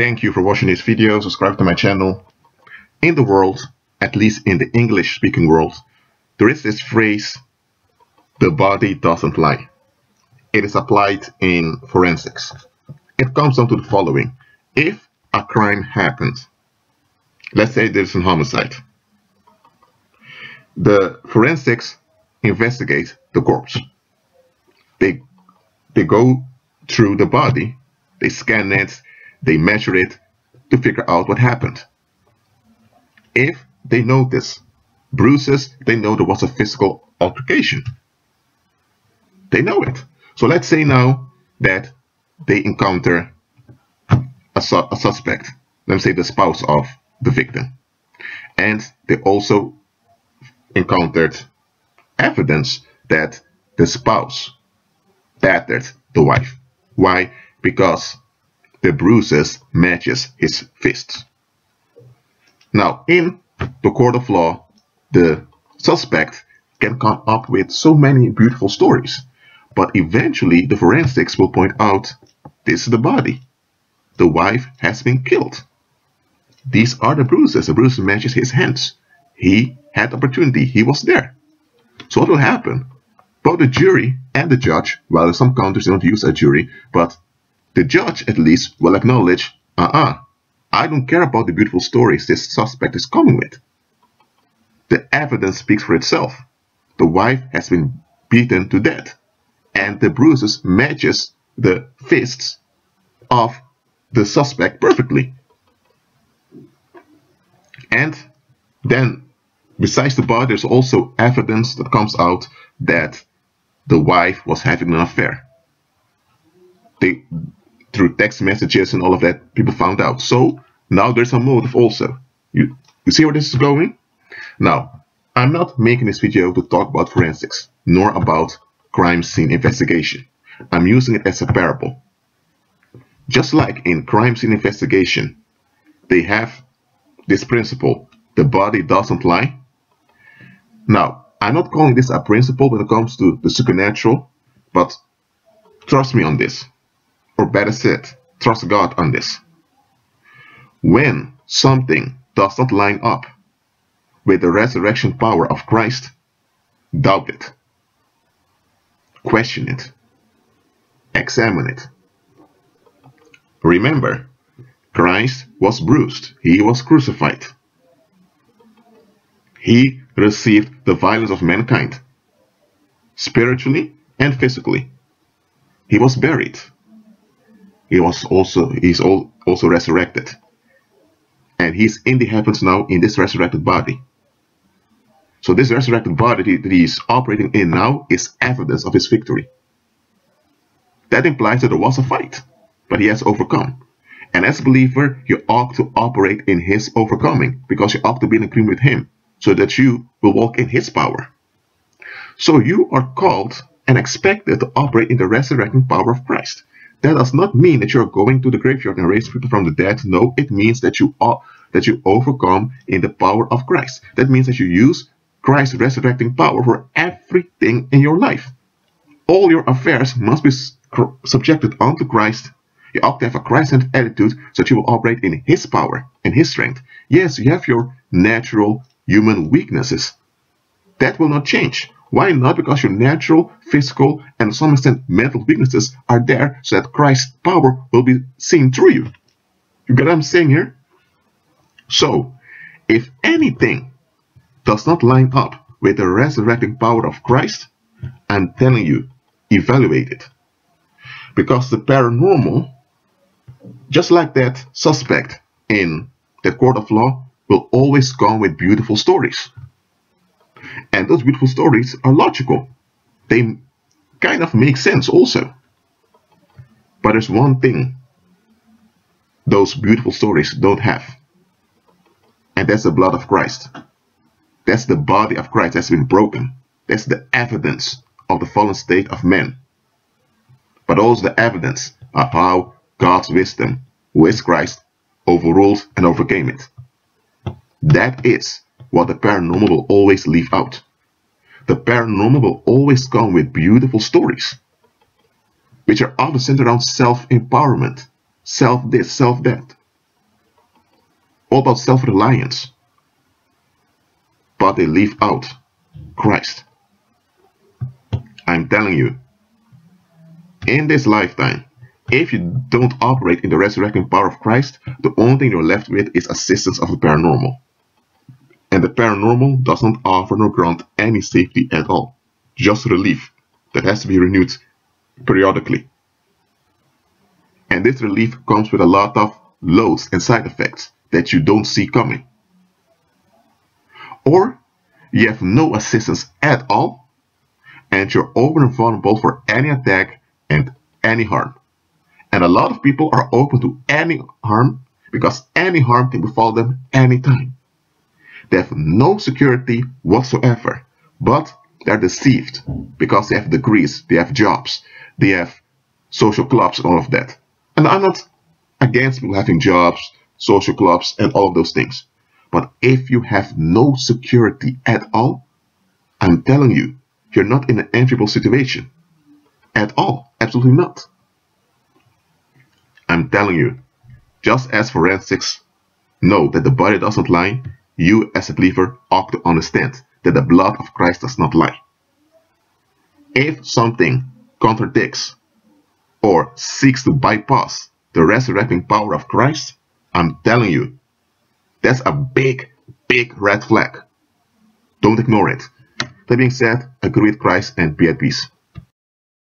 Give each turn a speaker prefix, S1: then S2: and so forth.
S1: Thank you for watching this video. Subscribe to my channel. In the world, at least in the English speaking world, there is this phrase, the body doesn't lie. It is applied in forensics. It comes down to the following. If a crime happened, let's say there's a homicide, the forensics investigate the corpse. They go through the body, they scan it, they measure it to figure out what happened. If they notice bruises, they know there was a physical altercation. They know it. So let's say now that they encounter a suspect, let's say the spouse of the victim, and they also encountered evidence that the spouse battered the wife. Why? Because the bruises matches his fists. Now, in the court of law, the suspect can come up with so many beautiful stories, but eventually the forensics will point out this is the body. The wife has been killed. These are the bruises. The bruises matches his hands. He had opportunity. He was there. So what will happen? Both the jury and the judge, well, in some countries they don't use a jury, but the judge at least will acknowledge, I don't care about the beautiful stories this suspect is coming with. The evidence speaks for itself. The wife has been beaten to death, and the bruises matches the fists of the suspect perfectly. And then, besides the body, there's also evidence that comes out that the wife was having an affair. Through text messages and all of that, people found out. So now there's a motive also. You see where this is going? Now, I'm not making this video to talk about forensics, nor about crime scene investigation. I'm using it as a parable. Just like in crime scene investigation, they have this principle, the body doesn't lie. Now, I'm not calling this a principle when it comes to the supernatural, but trust me on this. Or better said, trust God on this. When something does not line up with the resurrection power of Christ, doubt it. Question it. Examine it. Remember, Christ was bruised. He was crucified. He received the violence of mankind, spiritually and physically. He was buried. He's also resurrected. And he's in the heavens now in this resurrected body. So this resurrected body that he's operating in now is evidence of his victory. That implies that there was a fight, but he has overcome. And as a believer, you ought to operate in his overcoming, because you ought to be in agreement with him, so that you will walk in his power. So you are called and expected to operate in the resurrecting power of Christ. That does not mean that you're going to the graveyard and raise people from the dead. No, it means that you overcome in the power of Christ. That means that you use Christ's resurrecting power for everything in your life. All your affairs must be subjected unto Christ. You ought to have a Christ-centered attitude so that you will operate in his power and his strength. Yes, you have your natural human weaknesses. That will not change. Why not? Because your natural, physical, and to some extent mental weaknesses are there so that Christ's power will be seen through you. You get what I'm saying here? So, if anything does not line up with the resurrecting power of Christ, I'm telling you, evaluate it. Because the paranormal, just like that suspect in the court of law, will always come with beautiful stories. And those beautiful stories are logical. They kind of make sense also. But there's one thing those beautiful stories don't have. And that's the blood of Christ. That's the body of Christ that's been broken. That's the evidence of the fallen state of man. But also the evidence of how God's wisdom, who is Christ, overruled and overcame it. That is what the paranormal will always leave out. The paranormal will always come with beautiful stories, which are often centered around self-empowerment, self-this, self-that. all about self-reliance, but they leave out Christ. I'm telling you, in this lifetime, if you don't operate in the resurrecting power of Christ, the only thing you're left with is assistance of the paranormal. And the paranormal does not offer nor grant any safety at all, just relief that has to be renewed periodically. And this relief comes with a lot of loads and side effects that you don't see coming. Or you have no assistance at all, and you're open and vulnerable for any attack and any harm. And a lot of people are open to any harm because any harm can befall them anytime. They have no security whatsoever, but they're deceived because they have degrees, they have jobs, they have social clubs and all of that. And I'm not against people having jobs, social clubs, and all of those things. But if you have no security at all, I'm telling you, you're not in an enviable situation. At all. Absolutely not. I'm telling you, just as forensics know that the body doesn't lie, you as a believer ought to understand that the blood of Christ does not lie. If something contradicts or seeks to bypass the resurrecting power of Christ, I'm telling you, that's a big, big red flag. Don't ignore it. That being said, agree with Christ and be at peace.